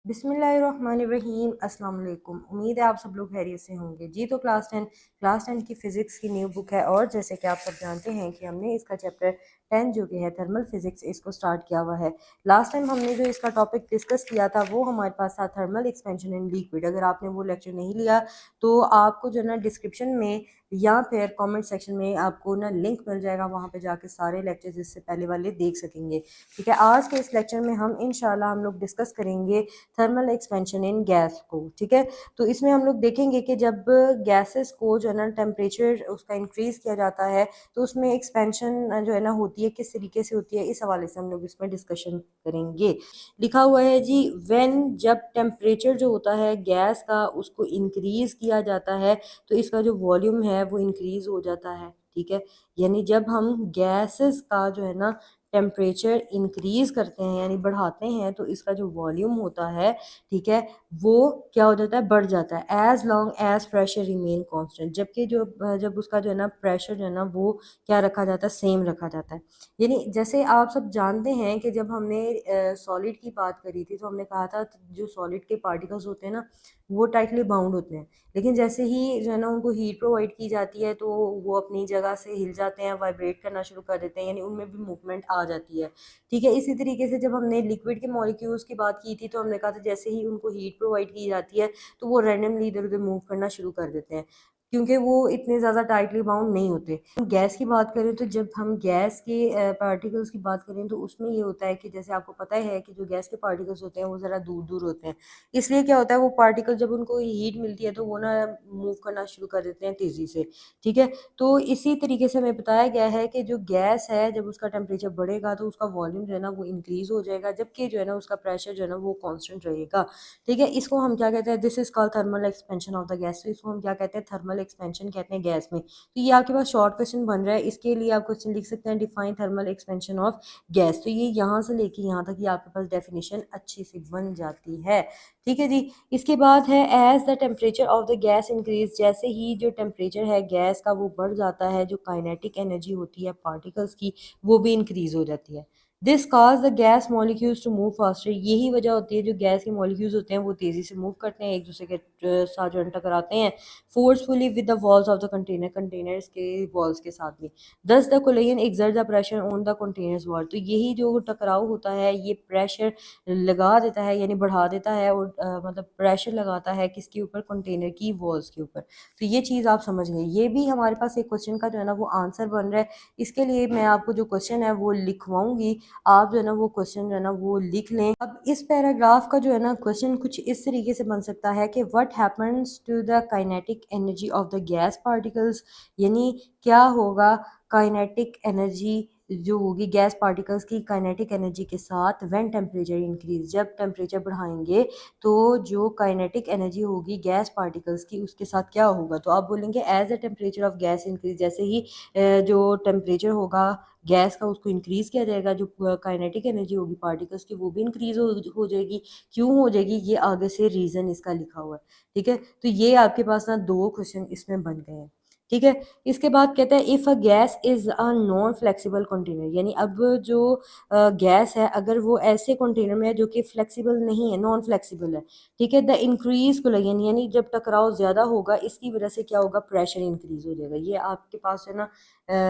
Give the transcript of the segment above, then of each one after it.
बिस्मिल्लाहिर्रहमानिर्रहीम अस्सलाम वालेकुम। उम्मीद है आप सब लोग खैरियत से होंगे जी। तो क्लास टेन की फ़िज़िक्स की न्यू बुक है और जैसे कि आप सब जानते हैं कि हमने इसका चैप्टर 10 जो कि है थर्मल फिज़िक्स इसको स्टार्ट किया हुआ है। लास्ट टाइम हमने जो इसका टॉपिक डिस्कस किया था वो हमारे पास था थर्मल एक्सपेंशन इन लिक्विड। अगर आपने वो लेक्चर नहीं लिया तो आपको जो है ना डिस्क्रिप्शन में या फिर कमेंट सेक्शन में आपको ना लिंक मिल जाएगा, वहाँ पे जाके सारे लेक्चर्स इससे पहले वाले देख सकेंगे। ठीक है, आज के इस लेक्चर में हम इंशाल्लाह हम लोग डिस्कस करेंगे थर्मल एक्सपेंशन इन गैस को। ठीक है, तो इसमें हम लोग देखेंगे कि जब गैसेस को जो है ना टेम्परेचर उसका इंक्रीज़ किया जाता है तो उसमें एक्सपेंशन जो है ना होती है, किस तरीके से होती है, इस हवाले से हम लोग इसमें डिस्कशन करेंगे। लिखा हुआ है जी, व्हेन जब टेम्परेचर जो होता है गैस का उसको इंक्रीज़ किया जाता है तो इसका जो वॉल्यूम है वो इंक्रीज़ हो जाता है। ठीक है, यानी जब हम गैसेस का जो है ना टेम्परेचर इंक्रीज़ करते हैं यानी बढ़ाते हैं तो इसका जो वॉल्यूम होता है, ठीक है, वो क्या हो जाता है, बढ़ जाता है as long as pressure remain constant. जबकि जब उसका जो है ना प्रेशर जो है ना वो क्या रखा जाता है, सेम रखा जाता है। यानी जैसे आप सब जानते हैं कि जब हमने सॉलिड की बात करी थी तो हमने कहा था जो सॉलिड के पार्टिकल्स होते हैं ना वो टाइटली बाउंड होते हैं, लेकिन जैसे ही जो है ना उनको हीट प्रोवाइड की जाती है तो वो अपनी जगह से हिल जाते हैं, वाइब्रेट करना शुरू कर देते हैं, यानी उनमें भी मूवमेंट आ जाती है। ठीक है, इसी तरीके से जब हमने लिक्विड के मॉलिक्यूल्स की बात की थी तो हमने कहा था जैसे ही उनको हीट प्रोवाइड की जाती है तो वो रैंडमली इधर उधर मूव करना शुरू कर देते हैं, क्योंकि वो इतने ज़्यादा टाइटली बाउंड नहीं होते। गैस की बात करें तो जब हम गैस के पार्टिकल्स की बात करें तो उसमें ये होता है कि जैसे आपको पता ही है कि जो गैस के पार्टिकल्स होते हैं वो ज़रा दूर दूर होते हैं, इसलिए क्या होता है वो पार्टिकल जब उनको हीट मिलती है तो वो ना मूव करना शुरू कर देते हैं तेज़ी से। ठीक है, तो इसी तरीके से हमें बताया गया है कि जो गैस है जब उसका टेम्परेचर बढ़ेगा तो उसका वॉल्यूम जो है ना वो इंक्रीज़ हो जाएगा, जबकि जो है ना उसका प्रेशर जो है ना वो कांस्टेंट रहेगा। ठीक है, इसको हम क्या कहते हैं, this is called thermal expansion of the gas. तो इसको हम क्या कहते हैं, थर्मल एक्सपेंशन कहते हैं गैस में। तो ये आपके पास शॉर्ट क्वेश्चन बन रहा है, इसके लिए आप क्वेश्चन लिख सकते हैं define thermal expansion of gas. तो ये यहाँ से लेके यहाँ तक ये आपके पास डेफिनेशन अच्छी सी बन जाती है। ठीक है जी, इसके बाद है as the temperature of the gas increase. जैसे ही जो टेम्परेचर है गैस का वो बढ़ जाता है, जो काइनेटिक एनर्जी होती है पार्टिकल्स की वो भी इंक्रीज हो जाती है। This cause the gas molecules to move faster. यही वजह होती है जो गैस के मॉलिक्यूल्स होते हैं वो तेज़ी से मूव करते हैं, एक दूसरे के साथ जो टकराते हैं forcefully with the walls of the container, containers के वॉल्स के साथ भी। दस the collision exert the pressure on the containers wall. तो यही जो टकराव होता है ये प्रेशर लगा देता है यानी बढ़ा देता है और मतलब प्रेशर लगाता है किसके ऊपर, कंटेनर की वॉल्स के ऊपर। तो ये चीज़ आप समझ गए। ये भी हमारे पास एक क्वेश्चन का जो है ना वो आंसर बन रहा है। इसके लिए मैं आपको जो क्वेश्चन है वो लिखवाऊंगी, आप जो है ना वो क्वेश्चन जो है ना वो लिख लें। अब इस पैराग्राफ का जो है ना क्वेश्चन कुछ इस तरीके से बन सकता है कि what happens to the kinetic energy of the gas particles. यानी क्या होगा काइनेटिक एनर्जी जो होगी गैस पार्टिकल्स की काइनेटिक एनर्जी के साथ व्हेन टेम्परेचर इंक्रीज। जब टेम्परेचर बढ़ाएंगे तो जो काइनेटिक एनर्जी होगी गैस पार्टिकल्स की उसके साथ क्या होगा। तो आप बोलेंगे as the temperature of gas increase. जैसे ही जो टेम्परेचर होगा गैस का उसको इंक्रीज किया जाएगा, जो काइनेटिक एनर्जी होगी पार्टिकल्स की वो भी इंक्रीज हो जाएगी। क्यों हो जाएगी, ये आगे से रीजन इसका लिखा हुआ है। ठीक है, तो ये आपके पास ना दो क्वेश्चन इसमें बन गए हैं। ठीक है, इसके बाद कहता है if a gas is a non flexible container. यानी अब जो गैस है अगर वो ऐसे कंटेनर में है जो कि फ्लेक्सिबल नहीं है, नॉन फ्लेक्सिबल है। ठीक है, द इंक्रीज कोलिजन यानी जब टकराव ज़्यादा होगा इसकी वजह से क्या होगा, प्रेशर इंक्रीज हो जाएगा। ये आपके पास है ना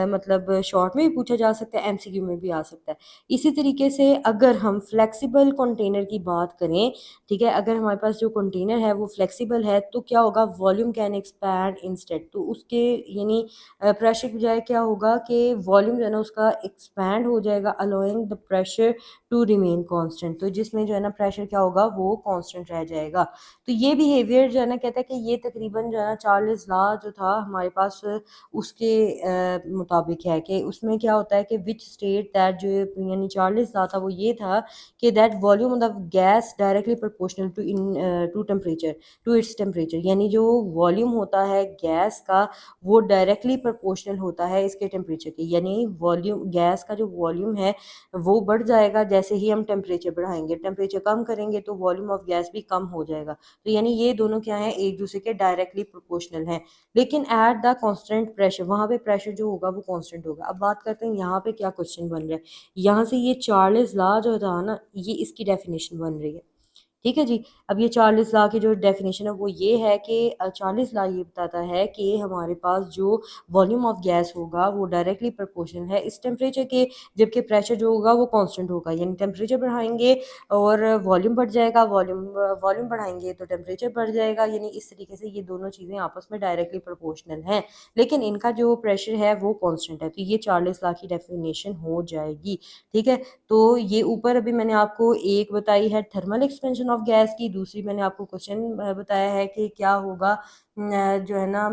मतलब शॉर्ट में भी पूछा जा सकता है, एमसीक्यू में भी आ सकता है। इसी तरीके से अगर हम फ्लेक्सिबल कंटेनर की बात करें, ठीक है, अगर हमारे पास जो कंटेनर है वो फ्लेक्सिबल है तो क्या होगा, वॉल्यूम कैन एक्सपैंड इंस्टेड। तो उसके यानी प्रेशर की बजाय क्या होगा कि वॉल्यूम जो है ना उसका एक्सपैंड हो जाएगा, allowing the pressure to remain constant. तो जिसमें जो है ना प्रेशर क्या होगा, वो कांस्टेंट रह जाएगा। तो ये बिहेवियर जो है ना कहता है कि ये तकरीबन जो है ना चार्ल्स लॉ जो था हमारे पास उसके मुताबिक है कि उसमें क्या होता है कि विच स्टेट दैट जो यानी चार्ल्स लॉ था वो ये था कि that volume of the gas directly proportional to to temperature, to its temperature. यानी जो वॉल्यूम होता है गैस का वो डायरेक्टली प्रोपोर्शनल होता है इसके टेम्परेचर के। यानी वॉल्यूम गैस का जो वॉल्यूम है वो बढ़ जाएगा जैसे ही हम टेम्परेचर बढ़ाएंगे, टेम्परेचर कम करेंगे तो वॉल्यूम ऑफ गैस भी कम हो जाएगा। तो यानी ये दोनों क्या है, एक दूसरे के डायरेक्टली प्रोपोर्शनल हैं। लेकिन एट द कांस्टेंट प्रेशर, वहाँ पे प्रेशर जो होगा वो कांस्टेंट होगा। अब बात करते हैं यहाँ पे क्या क्वेश्चन बन रहा है। यहाँ से ये चार्ल्स लॉ जो था ना ये इसकी डेफिनेशन बन रही है। ठीक है जी। अब ये चार्ल्स लॉ की जो डेफिनेशन है वो ये है कि चार्ल्स लॉ ये बताता है कि हमारे पास जो वॉल्यूम ऑफ गैस होगा वो डायरेक्टली प्रोपोर्शनल है इस टेम्परेचर के, जबकि प्रेशर जो होगा वो कांस्टेंट होगा। यानी टेम्परेचर बढ़ाएंगे और वॉल्यूम बढ़ जाएगा, वॉल्यूम बढ़ाएंगे तो टेम्परेचर बढ़ जाएगा। यानी इस तरीके से ये दोनों चीज़ें आपस में डायरेक्टली प्रोपोर्शनल हैं, लेकिन इनका जो प्रेशर है वो कांस्टेंट है। तो ये चार्ल्स लॉ की डेफिनेशन हो जाएगी। ठीक है, तो ये ऊपर अभी मैंने आपको एक बताई है थर्मल एक्सपेंशन ऑफ गैस की, दूसरी मैंने आपको क्वेश्चन बताया है कि क्या होगा जो है ना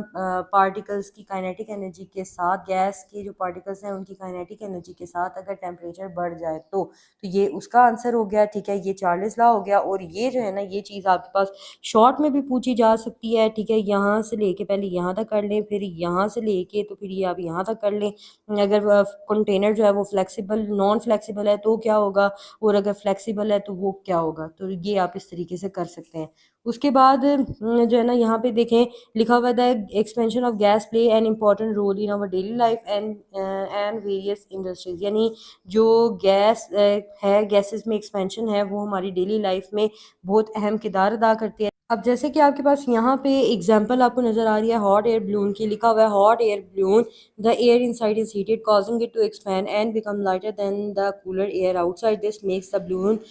पार्टिकल्स की काइनेटिक एनर्जी के साथ, गैस के जो पार्टिकल्स हैं उनकी काइनेटिक एनर्जी के साथ अगर टेम्परेचर बढ़ जाए तो ये उसका आंसर हो गया। ठीक है, ये चार्ल्स लॉ हो गया। और ये जो है ना ये चीज़ आपके पास शॉर्ट में भी पूछी जा सकती है। ठीक है, यहाँ से लेके पहले यहाँ तक कर लें, फिर यहाँ से लेके तो फिर ये आप यहाँ तक कर लें। अगर कंटेनर जो है वो फ्लेक्सिबल नॉन फ्लेक्सिबल है तो क्या होगा, और अगर फ्लेक्सिबल है तो वो क्या होगा। तो ये आप इस तरीके से कर सकते हैं। उसके बाद जो है ना यहाँ पे देखें लिखा हुआ है expansion of gas play an important role in our daily life and various industries. यानी जो गैस है, गैसेस में एक्सपेंशन है वो हमारी डेली लाइफ में बहुत अहम किरदार अदा करती है। अब जैसे कि आपके पास यहाँ पे एग्जांपल आपको नज़र आ रही है हॉट एयर बलून की, लिखा हुआ है hot air balloon the air inside is heated causing it to expand and become lighter than the cooler air outside. This makes the balloon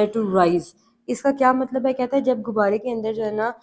to rise. इसका क्या मतलब है, कहता है जब गुब्बारे के अंदर जो है ना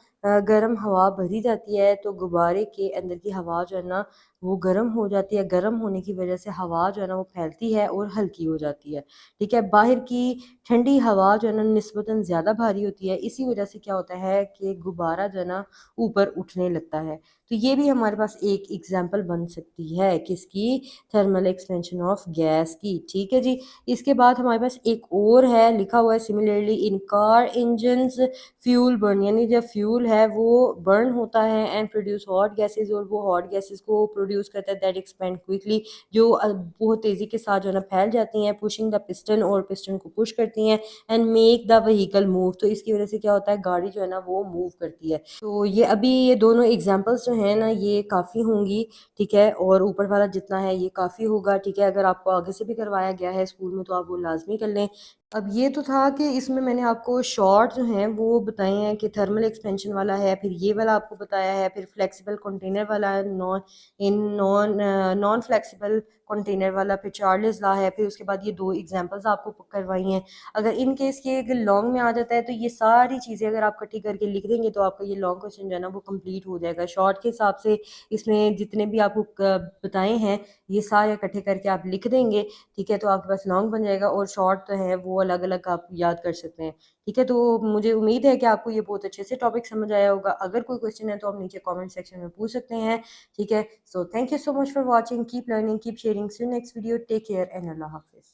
गर्म हवा भरी जाती है तो गुब्बारे के अंदर की हवा जो है ना वो गर्म हो जाती है। गर्म होने की वजह से हवा जो है ना वो फैलती है और हल्की हो जाती है। ठीक है, बाहर की ठंडी हवा जो है ना निस्बतन ज़्यादा भारी होती है, इसी वजह से क्या होता है कि गुब्बारा जो है ना ऊपर उठने लगता है। तो ये भी हमारे पास एक एग्जाम्पल बन सकती है किसकी, थर्मल एक्सपेंशन ऑफ गैस की। ठीक है जी। इसके बाद हमारे पास एक और है, लिखा हुआ है similarly in car engines fuel burn. यानी जब फ्यूल है वो बर्न होता है एंड प्रोड्यूस हॉट गैसेज, और वो हॉट गैसेज को प्रोड्यूस करता है दैट एक्सपेंड क्विकली, जो बहुत तेज़ी के साथ जो है ना फैल जाती हैं, पुशिंग द पिस्टन, और पिस्टन को पुश करती हैं and make the vehicle move. तो इसकी वजह से क्या होता है, गाड़ी जो है ना वो मूव करती है। तो ये अभी ये दोनों एग्जांपल्स जो हैं ना ये काफ़ी होंगी। ठीक है, और ऊपर वाला जितना है ये काफ़ी होगा। ठीक है, अगर आपको आगे से भी करवाया गया है स्कूल में तो आप वो लाजमी कर लें। अब ये तो था कि इसमें मैंने आपको शॉर्ट जो हैं वो बताए हैं कि थर्मल एक्सपेंशन वाला है, फिर ये वाला आपको बताया है, फिर फ्लेक्सिबल कंटेनर वाला है, नॉन फ्लेक्सिबल कंटेनर वाला, फिर चार्ल्स लॉ है, फिर उसके बाद ये दो एग्जांपल्स आपको करवाई हैं। अगर इन केस के अगर लॉन्ग में आ जाता है तो ये सारी चीज़ें अगर आप इकट्ठी करके लिख देंगे तो आपका ये लॉन्ग क्वेश्चन जो है ना वो कंप्लीट हो जाएगा। शॉर्ट के हिसाब से इसमें जितने भी आपको बताए हैं ये सारे इकट्ठे करके आप लिख देंगे। ठीक है, तो आपके पास लॉन्ग बन जाएगा, और शॉर्ट तो है वो अलग अलग आप याद कर सकते हैं। ठीक है, तो मुझे उम्मीद है कि आपको ये बहुत अच्छे से टॉपिक समझ आया होगा। अगर कोई क्वेश्चन है तो आप नीचे कमेंट सेक्शन में पूछ सकते हैं। ठीक है, so thank you so much for watching, keep learning, keep sharing, see you next video, take care and अल्लाह हाफिज़।